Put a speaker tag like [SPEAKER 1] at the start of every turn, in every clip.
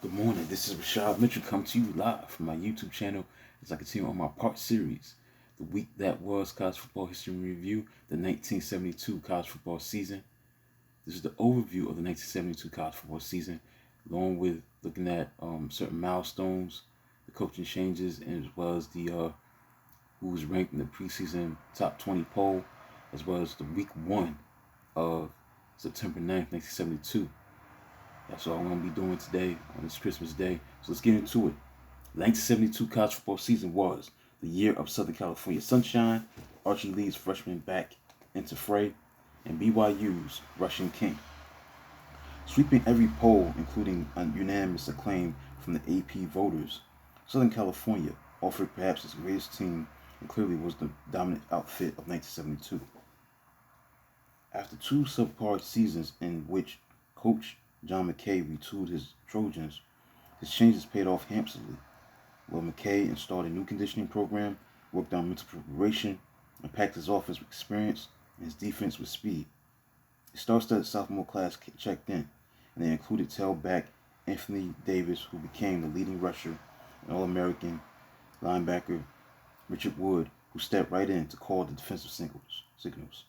[SPEAKER 1] Good morning, this is Rashad Mitchell coming to you live from my YouTube channel as I continue on my part series, The Week That Was College Football History Review, the 1972 college football season. This is the overview of the 1972 college football season, along with looking at certain milestones, the coaching changes, and as well as the who was ranked in the preseason top 20 poll, as well as the week 1 of September 9th, 1972. That's what I'm going to be doing today on this Christmas Day. So let's get into it. The 1972 college football season was the year of Southern California sunshine, Archie Lee's freshman back into fray, and BYU's rushing king. Sweeping every poll, including unanimous acclaim from the AP voters, Southern California offered perhaps its greatest team and clearly was the dominant outfit of 1972. After two subpar seasons in which Coach John McKay retooled his Trojans, his changes paid off handsomely. Well, McKay installed a new conditioning program, worked on mental preparation, and packed his offense with experience and his defense with speed. The star-studded sophomore class checked in, and they included tailback Anthony Davis, who became the leading rusher, and All-American linebacker Richard Wood, who stepped right in to call the defensive signals.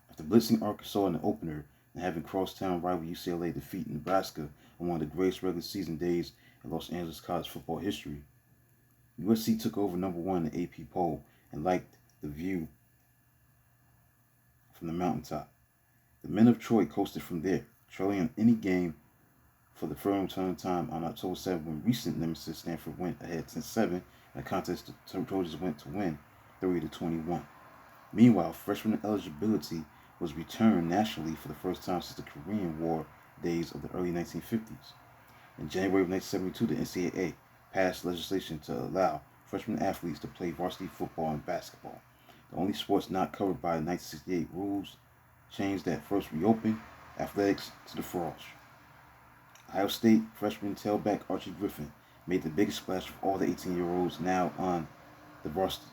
[SPEAKER 1] After blitzing Arkansas in the opener and having crosstown rival UCLA defeat Nebraska on one of the greatest regular season days in Los Angeles college football history, USC took over number 1 in the AP poll and liked the view from the mountaintop. The men of Troy coasted from there, trailing in any game for the firm turn time on October 7 when recent nemesis Stanford went ahead 10-7 in a contest the Trojans went to win 30-21. Meanwhile, freshman eligibility was returned nationally for the first time since the Korean War days of the early 1950s. In January of 1972, the NCAA passed legislation to allow freshman athletes to play varsity football and basketball, the only sports not covered by the 1968 rules change that first reopened athletics to the frosh. Ohio State freshman tailback Archie Griffin made the biggest splash of all the 18-year-olds now on the varsity.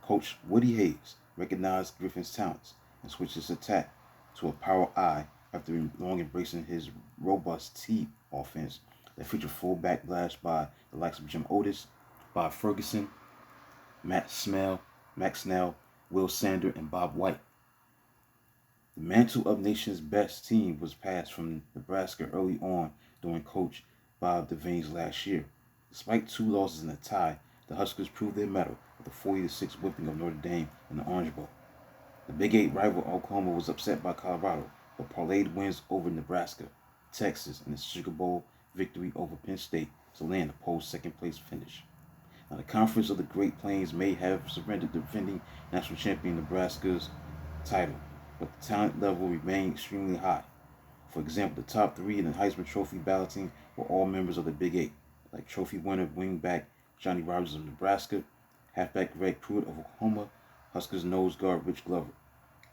[SPEAKER 1] Coach Woody Hayes recognized Griffin's talents and switched his attack to a power I after long embracing his robust T offense that featured full backlash by the likes of Jim Otis, Bob Ferguson, Max Snell, Will Sander, and Bob White. The mantle of nation's best team was passed from Nebraska early on during Coach Bob Devaney's last year. Despite 2 losses and a tie, the Huskers proved their mettle with a 40-6 whipping of Notre Dame in the Orange Bowl. The Big 8 rival Oklahoma was upset by Colorado, but parlayed wins over Nebraska, Texas, and the Sugar Bowl victory over Penn State to land a poll's second-place finish. Now, the Conference of the Great Plains may have surrendered defending national champion Nebraska's title, but the talent level remained extremely high. For example, the top 3 in the Heisman Trophy balloting were all members of the Big 8, like trophy winner wingback Johnny Rodgers of Nebraska, halfback Greg Pruitt of Oklahoma, Huskers nose guard Rich Glover.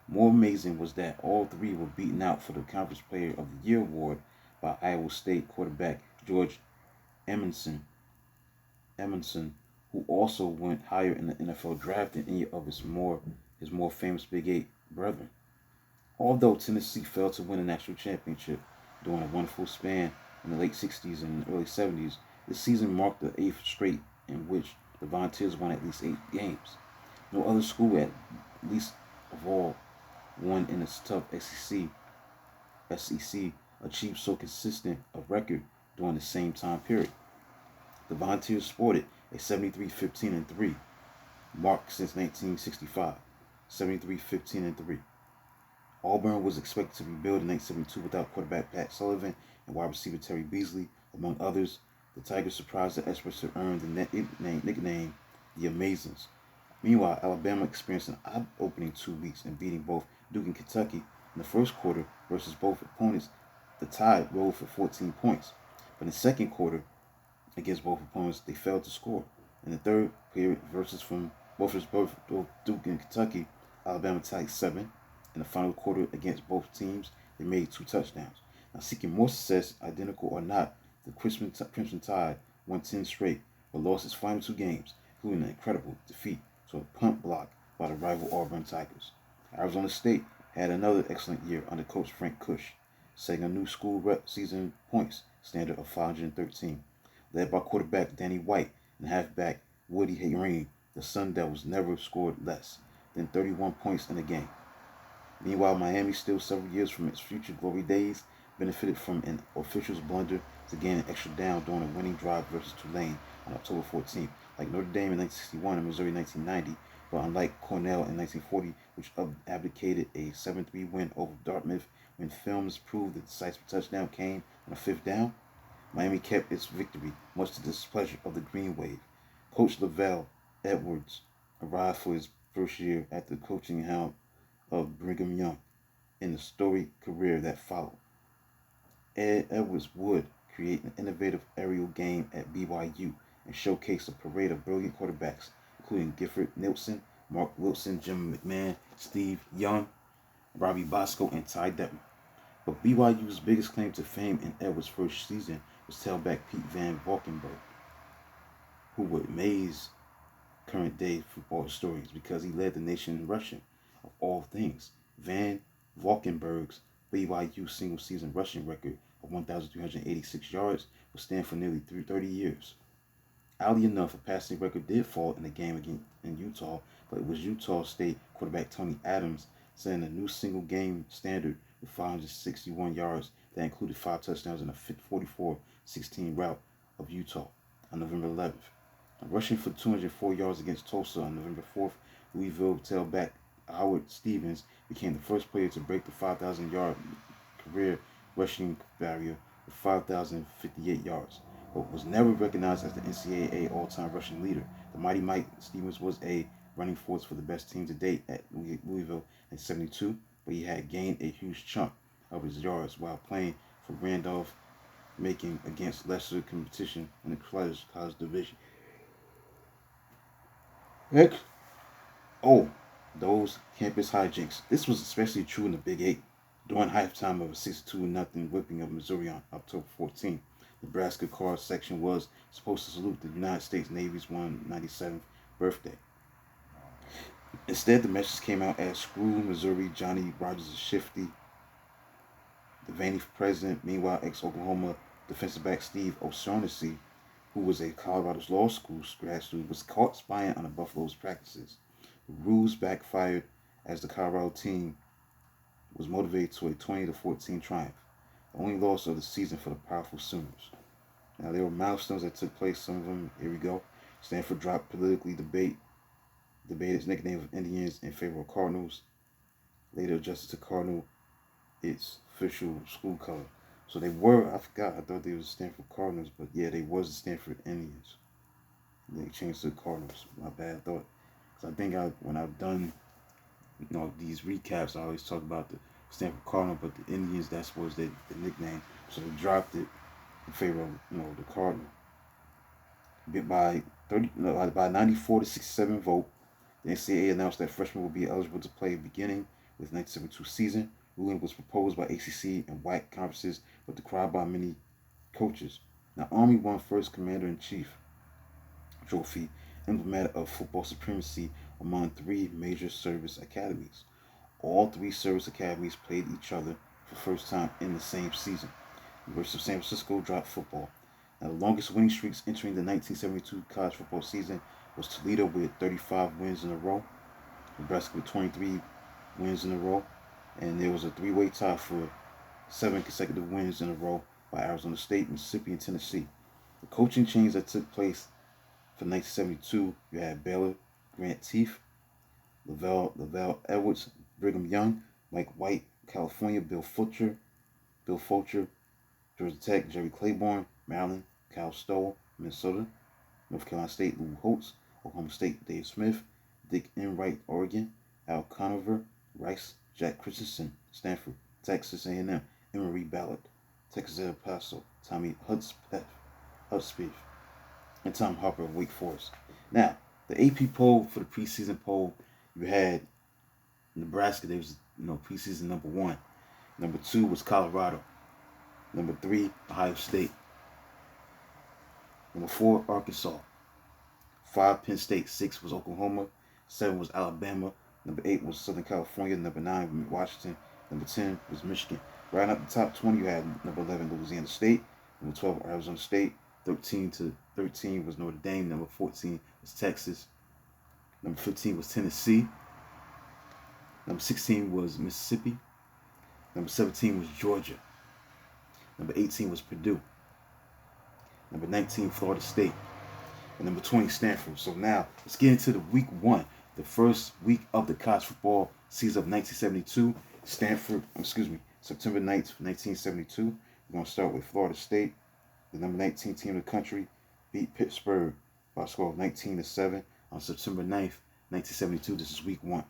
[SPEAKER 1] More amazing was that all 3 were beaten out for the Conference Player of the Year award by Iowa State quarterback George Emerson, who also went higher in the NFL draft than any of his more famous Big 8 brethren. Although Tennessee failed to win a national championship during a wonderful span in the late 60s and early 70s, this season marked the 8th straight in which the Volunteers won at least 8 games. No other school, at least of all, won in its tough SEC achieved so consistent a record during the same time period. The Volunteers sported a 73-15-3 mark since 1965. 73-15-3. Auburn was expected to rebuild in 1972 without quarterback Pat Sullivan and wide receiver Terry Beasley, among others. The Tigers surprised the experts to earn the nickname the Amazons. Meanwhile, Alabama experienced an eye-opening 2 weeks in beating both Duke and Kentucky in the first quarter versus both opponents. The Tide rolled for 14 points, but in the second quarter against both opponents, they failed to score. In the third period versus both Duke and Kentucky, Alabama tied 7. In the final quarter against both teams, they made 2 touchdowns. Now, seeking more success, identical or not, the Crimson Tide won 10 straight, but lost its final 2 games, including an incredible defeat to a punt block by the rival Auburn Tigers. Arizona State had another excellent year under coach Frank Kush, setting a new school season points standard of 513. Led by quarterback Danny White and halfback Woody Hayring, the Sun Devils never scored less than 31 points in a game. Meanwhile, Miami, still several years from its future glory days, benefited from an official's blunder to gain an extra down during a winning drive versus Tulane on October 14th. Like Notre Dame in 1961 and Missouri in 1990, but unlike Cornell in 1940, which abdicated a 7-3 win over Dartmouth when films proved the decisive touchdown came on a fifth down, Miami kept its victory, much to the displeasure of the Green Wave. Coach LaVell Edwards arrived for his first year at the coaching helm of Brigham Young in the storied career that followed. Ed Edwards would create an innovative aerial game at BYU and showcase a parade of brilliant quarterbacks, including Gifford Nielsen, Mark Wilson, Jim McMahon, Steve Young, Robbie Bosco, and Ty Detmer. But BYU's biggest claim to fame in Edwards' first season was tailback Pete Van Valkenburg, who would amaze current-day football historians because he led the nation in rushing. Of all things, Van Valkenburg's BYU single-season rushing record of 1,386 yards would stand for nearly 30 years. Oddly enough, a passing record did fall in the game against in Utah, but it was Utah State quarterback Tony Adams setting a new single-game standard with 561 yards that included 5 touchdowns and a 44-16 rout of Utah on November 11th. Rushing for 204 yards against Tulsa on November 4th, Louisville tailback Howard Stevens became the first player to break the 5,000-yard career rushing barrier with 5,058 yards, but was never recognized as the NCAA all-time rushing leader. The mighty Mike Stevens was a running force for the best team to date at Louisville in '72, but he had gained a huge chunk of his yards while playing for Randolph-Macon against lesser competition in the college division. Heck, oh, those campus hijinks. This was especially true in the Big Eight. During halftime of a 62-0 whipping of Missouri on October 14th, Nebraska Cars section was supposed to salute the United States Navy's 197th birthday. Instead, the message came out as "Screw Missouri, Johnny Rodgers is shifty." The veiny president, meanwhile, ex-Oklahoma defensive back Steve O'Shaughnessy, who was a Colorado's law school grad student, was caught spying on the Buffalo's practices. The ruse backfired as the Colorado team was motivated to a 20-14 triumph, the only loss of the season for the powerful Sooners. Now, there were milestones that took place. Some of them, here we go. Stanford dropped politically debated its nickname of Indians in favor of Cardinals. Later adjusted to Cardinal, its official school color. So they were, I forgot, I thought they were Stanford Cardinals, but yeah, they was the Stanford Indians. They changed to the Cardinals. My bad, I thought. Because I think when I've done, these recaps, I always talk about the Stanford Cardinal, but the Indians, that was the nickname. So they dropped it in favor of, the Cardinal. By 94-67 vote, the NCAA announced that freshmen would be eligible to play beginning with the 1972 season. Ruling was proposed by ACC and WAC conferences, but decried by many coaches. Now, Army won first Commander-in-Chief trophy, emblematic of football supremacy among 3 major service academies. All 3 service academies played each other for the first time in the same season. The University of San Francisco dropped football. Now, the longest winning streaks entering the 1972 college football season was Toledo with 35 wins in a row, Nebraska with 23 wins in a row, and there was a 3-way tie for 7 consecutive wins in a row by Arizona State, Mississippi, and Tennessee. The coaching change that took place for 1972, you had Baylor, Grant Teeth, LaVell Edwards, Brigham Young, Mike White, California, Bill Fulcher, Georgia Tech, Jerry Claiborne, Maryland, Cal Stoll, Minnesota, North Carolina State, Lou Holtz, Oklahoma State, Dave Smith, Dick Enright, Oregon, Al Conover, Rice, Jack Christensen, Stanford, Texas A&M, Emory Ballard, Texas El Paso, Tommy Hudspeth, and Tom Harper of Wake Forest. Now, the AP poll for the preseason poll, you had Nebraska. There was, preseason number 1. Number 2 was Colorado. Number 3, Ohio State. Number 4, Arkansas. 5, Penn State. 6 was Oklahoma. 7 was Alabama. Number 8 was Southern California. Number 9 was Washington. Number 10 was Michigan. Right up the top 20, you had number 11, Louisiana State. Number 12, Arizona State. 13 was Notre Dame. Number 14 was Texas. Number 15 was Tennessee. Number 16 was Mississippi. Number 17 was Georgia. Number 18 was Purdue. Number 19, Florida State. And number 20, Stanford. So now let's get into the week one, the first week of the college football season of 1972. September 9th, 1972. We're going to start with Florida State. The number 19 team in the country beat Pittsburgh by a score of 19-7 on September 9th, 1972. This is week one.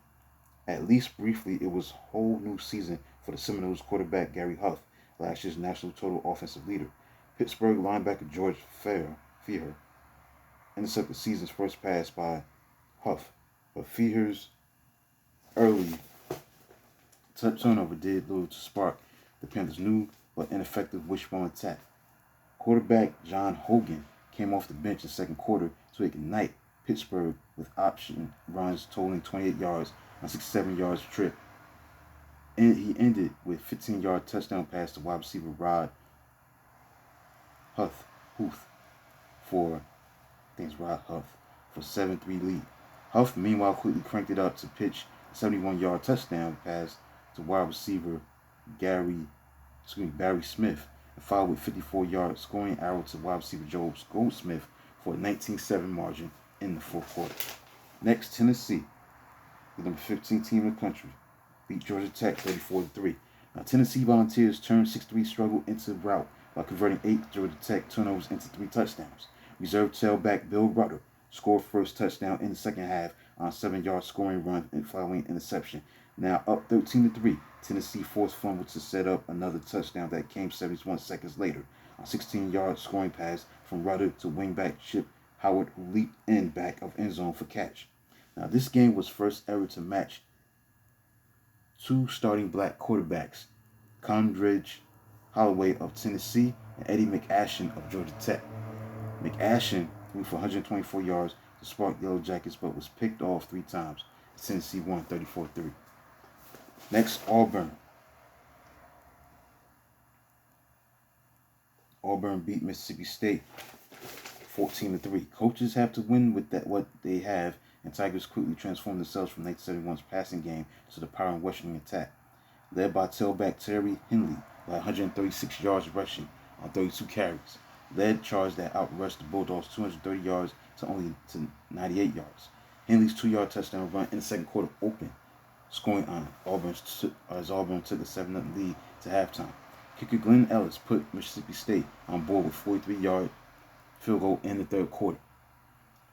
[SPEAKER 1] At least briefly, it was a whole new season for the Seminoles quarterback Gary Huff, last year's national total offensive leader. Pittsburgh linebacker George Feher intercepted the season's first pass by Huff, but Feher's early turnover did little to spark the Panthers' new but ineffective wishbone attack. Quarterback John Hogan came off the bench in the second quarter to ignite Pittsburgh with option runs totaling 28 yards on 67 yards trip. And he ended with a 15-yard touchdown pass to wide receiver Rod Huth for 7-3 lead. Huff meanwhile quickly cranked it up to pitch a 71-yard touchdown pass to wide receiver Barry Smith, and followed with a 54-yard scoring arrow to wide receiver Joe Goldsmith for a 19-7 margin in the fourth quarter. Next, Tennessee, the number 15 team in the country, beat Georgia Tech 34-3. Now, Tennessee Volunteers turned 6-3 struggle into rout by converting 8 Georgia Tech turnovers into 3 touchdowns. Reserve tailback Bill Rudder scored first touchdown in the second half on a 7-yard scoring run and following interception. Now up 13-3, Tennessee forced fumble to set up another touchdown that came 71 seconds later. A 16-yard scoring pass from Rudder to wingback Chip Howard, who leaped in back of end zone for catch. Now this game was first ever to match 2 starting black quarterbacks, Condredge Holloway of Tennessee and Eddie McAshan of Georgia Tech. McAshan threw for 124 yards to spark Yellow Jackets, but was picked off 3 times. Tennessee won 34-3. Next, Auburn. Auburn beat Mississippi State 14-3. Coaches have to win with what they have, and Tigers quickly transformed themselves from 1971's passing game to the power and rushing attack. Led by tailback Terry Henley by 136 yards rushing on 32 carries. Led charge that outrushed the Bulldogs 230 yards to 98 yards. Henley's 2-yard touchdown run in the second quarter opened scoring on Auburn as Auburn took a 7-0 lead to halftime. Kicker Glenn Ellis put Mississippi State on board with a 43-yard field goal in the third quarter.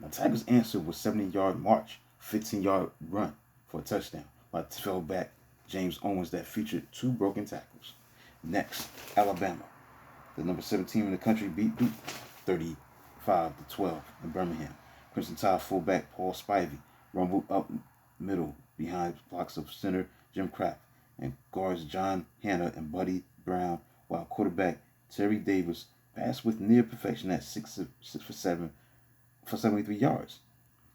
[SPEAKER 1] Now, Tigers' answer was a 70-yard march, 15-yard run for a touchdown by tailback James Owens that featured 2 broken tackles. Next, Alabama. The number 17 in the country beat Duke 35-12 in Birmingham. Crimson Tide fullback Paul Spivey rumbled up middle behind blocks of center Jim Kraft and guards John Hanna and Buddy Brown, while quarterback Terry Davis passed with near perfection at 6 for 7 for 73 yards.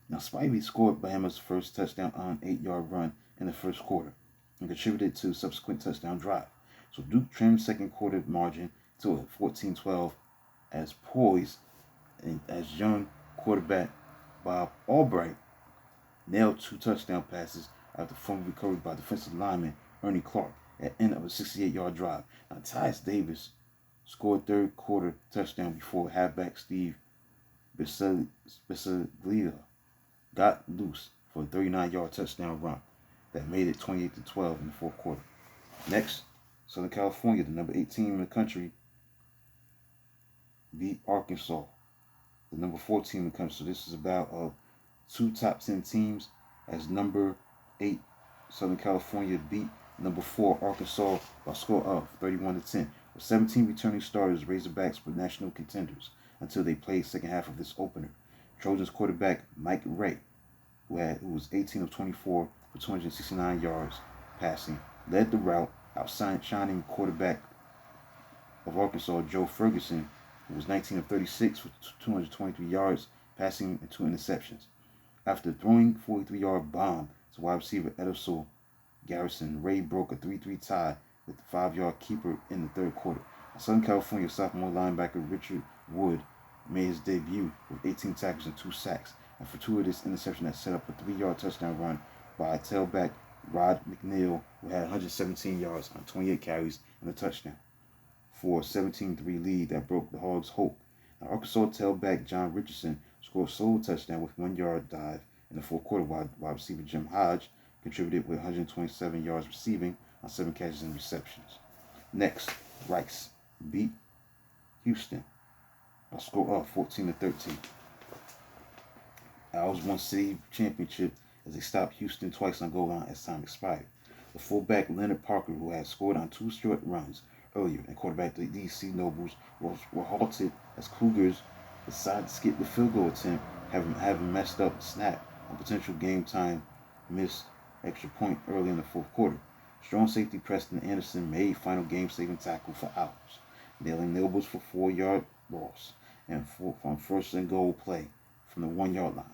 [SPEAKER 1] Now, Spivey scored Bama's first touchdown on an 8-yard run in the first quarter and contributed to a subsequent touchdown drive. So Duke trimmed second quarter margin to a 14-12 as poised and as young quarterback Bob Albright nailed 2 touchdown passes after fumble recovery by defensive lineman Ernie Clark at the end of a 68-yard drive. Now, Tyus Davis scored third quarter touchdown before halfback Steve Bisceglia got loose for a 39-yard touchdown run that made it 28-12 in the fourth quarter. Next, Southern California, the number 8 team in the country, beat Arkansas, the number 4 team in the country. So this is about 2 top 10 teams, as number 8 Southern California beat number 4 Arkansas by a score of 31-10. With 17 returning starters, Razorbacks were national contenders until they played second half of this opener. Trojans quarterback Mike Ray, who was 18 of 24 for 269 yards passing, led the route, outshining quarterback of Arkansas Joe Ferguson, who was 19 of 36 for 223 yards passing and 2 interceptions. After throwing a 43-yard bomb to wide receiver Edsel Garrison, Ray broke a 3-3 tie with the 5-yard keeper in the third quarter. Southern California sophomore linebacker Richard Wood made his debut with 18 tackles and 2 sacks, a fortuitous interception that set up a 3-yard touchdown run by tailback Rod McNeil, who had 117 yards on 28 carries and a touchdown, for a 17-3 lead that broke the Hogs' hope. Now, Arkansas tailback John Richardson scored a solo touchdown with 1-yard dive in the fourth quarter, while wide receiver Jim Hodge contributed with 127 yards receiving on 7 catches and receptions. Next, Rice beat Houston by score of 14-13. Owls won city championship as they stopped Houston twice on goal line as time expired. The fullback Leonard Parker, who had scored on 2 short runs earlier, and quarterback the DC Nobles were halted as Cougars decided to skip the field goal attempt, having messed up the snap on potential game time missed extra point early in the fourth quarter. Strong safety Preston Anderson made final game-saving tackle for Owls, nailing Nobles for 4-yard loss and from first and goal play from the 1-yard line.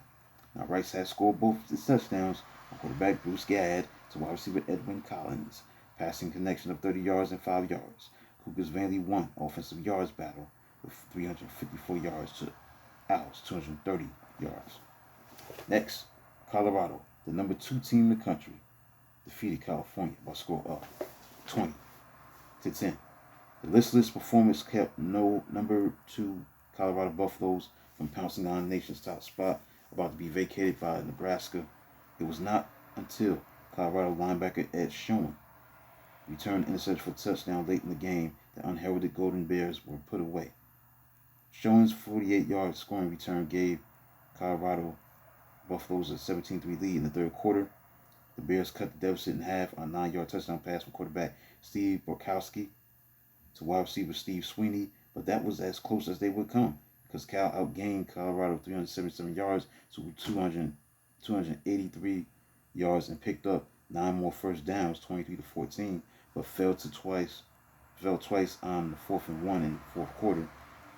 [SPEAKER 1] Now Rice had scored both his touchdowns on quarterback Bruce Gadd to wide receiver Edwin Collins, passing connection of 30 yards and 5 yards. Cougars Vanley won offensive yards battle with 354 yards to Owls 230 yards. Next, Colorado, the number 2 team in the country, defeated California by a score of 20-10. The listless performance kept no number 2 Colorado Buffaloes from pouncing on the nation's top spot, about to be vacated by Nebraska. It was not until Colorado linebacker Ed Schoen returned interception for a touchdown late in the game that unheralded Golden Bears were put away. Schoen's 48-yard scoring return gave Colorado Buffaloes a 17-3 lead in the third quarter. The Bears cut the deficit in half on a 9-yard touchdown pass from quarterback Steve Borkowski to wide receiver Steve Sweeney, but that was as close as they would come because Cal outgained Colorado 377 yards to 283 yards and picked up 9 more first downs, 23-14, but fell twice on the 4th and 1 in the fourth quarter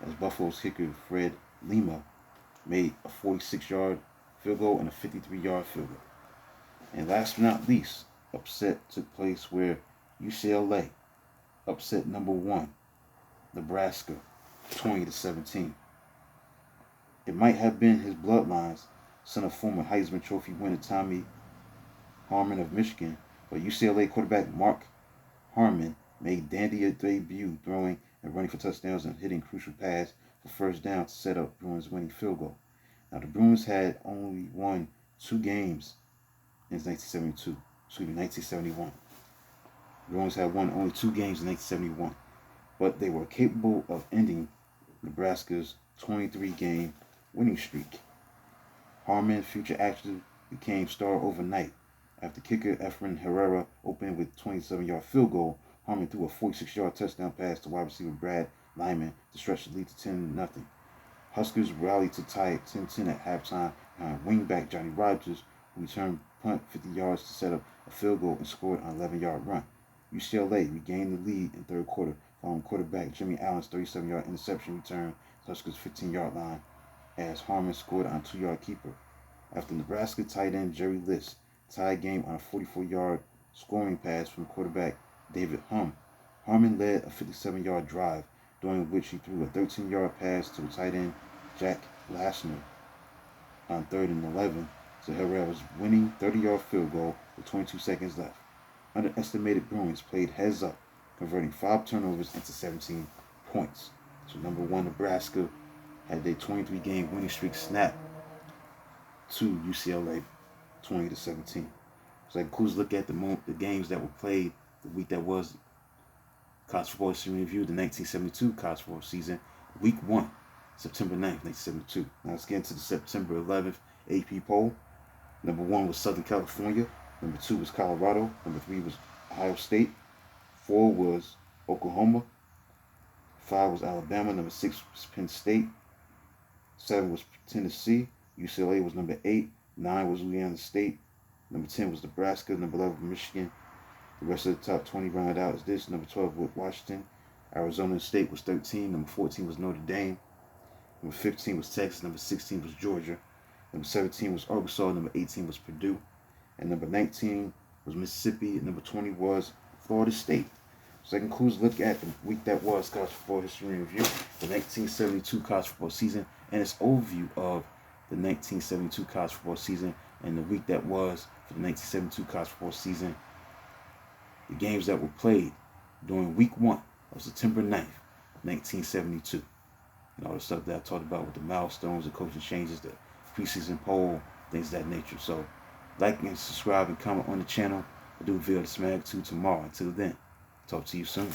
[SPEAKER 1] as Buffalo's kicker Fred Lima made a 46-yard field goal and a 53-yard field goal. And last but not least, upset took place where UCLA upset number 1 Nebraska 20-17. It might have been his bloodlines, son of former Heisman Trophy winner Tommy Harmon of Michigan, but UCLA quarterback Mark Harmon made dandy a debut, throwing and running for touchdowns and hitting crucial pass for first down to set up Bruins' winning field goal. Now the Bruins had only won 2 games in 1971. The Bruins had won only 2 games in 1971, but they were capable of ending Nebraska's 23-game winning streak. Harmon, future actor, became star overnight. After kicker Efren Herrera opened with a 27-yard field goal, Harmon threw a 46-yard touchdown pass to wide receiver Brad Lyman to stretch the lead to 10-0. Huskers rallied to tie it 10-10 at halftime behind wingback Johnny Rodgers, who returned punt 50 yards to set up a field goal and scored an 11-yard run. UCLA regained the lead in third quarter following quarterback Jimmy Allen's 37-yard interception return to Huskers' 15-yard line as Harmon scored on a 2-yard keeper. After Nebraska tight end Jerry List tied game on a 44-yard scoring pass from quarterback David Humm, Harmon led a 57-yard drive, during which he threw a 13-yard pass to tight end Jack Lassner on 3rd and 11 to Herrera's winning 30-yard field goal with 22 seconds left. Underestimated Bruins played heads up, converting 5 turnovers into 17 points. So number 1 Nebraska had their 23-game winning streak snapped to UCLA 20-17. So that concludes a look at the games that were played the week that was College Football History Review, the 1972 college football season, week 1, September 9th, 1972. Now let's get into the September 11th AP poll. Number 1 was Southern California. Number 2 was Colorado. Number 3 was Ohio State. 4 was Oklahoma. 5 was Alabama. Number 6 was Penn State. 7 was Tennessee. UCLA was number 8. 9 was Louisiana State. Number 10 was Nebraska. Number 11 was Michigan. The rest of the top 20 rounded out as this. Number 12 was Washington. Arizona State was 13. Number 14 was Notre Dame. Number 15 was Texas. Number 16 was Georgia. Number 17 was Arkansas. Number 18 was Purdue. And number 19 was Mississippi. And number 20 was Florida State. So that concludes look at the week that was college football history review, the 1972 college football season, and its overview of the 1972 college football season and the week that was for the 1972 college football season. The games that were played during week 1 of September 9th, 1972. And all the stuff that I talked about with the milestones, the coaching changes, the preseason poll, things of that nature. So like and subscribe and comment on the channel. I'll do a video to Smag 2 tomorrow. Until then, talk to you soon.